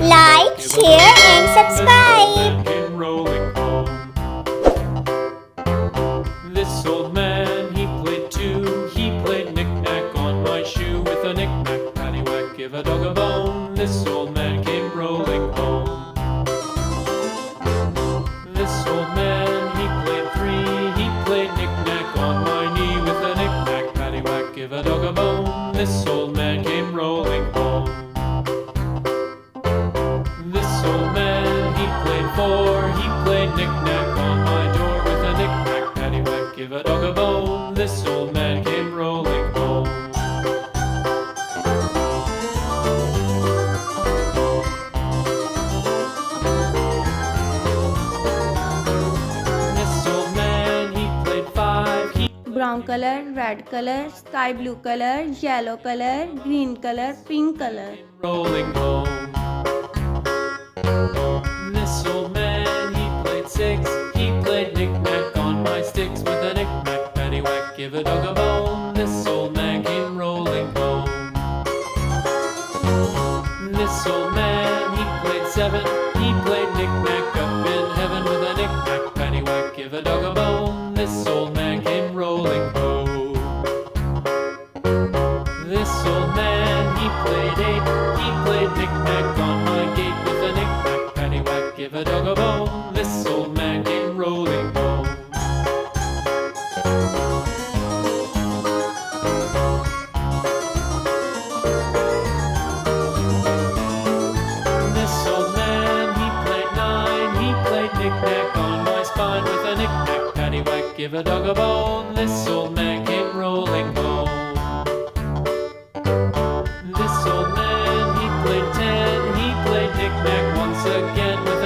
Like, share and subscribe. Came rolling home. This old man, he played too. He played knick-knack on my shoe. With a knick-knack, paddywhack, give a dog a bone. This old man came rolling home. This old man, he played three. He played knick-knack on my knee. With a knick-knack, paddywhack, give a dog a bone. This old man came rolling home. This old man, he played four. He played knick-knack on my door. With a knick-knack, paddywhack, give a dog a bone. This old man came rolling home. This old man, he played five. Brown color, red color, sky blue color, yellow color, green color, pink color. Rolling home. This old man, he played six. He played knick-knack on my sticks. With a knick-knack, paddywhack, give a dog a bone. This old man came rolling home. This old man, he played seven. He played knick-knack up in heaven. With a knick-knack, paddywhack, give a dog a bone. This old man came rolling home. This old man, he played eight. He played knick-knack on my gate. With a knick-knack, paddywhack, give a dog a bone. This old man came rolling home. This old man, he played nine. He played knick-knack on my spine. With a knick-knack, paddywhack, give a dog a bone. This old man came rolling home. This old man, he played ten. He played knick-knack once again. With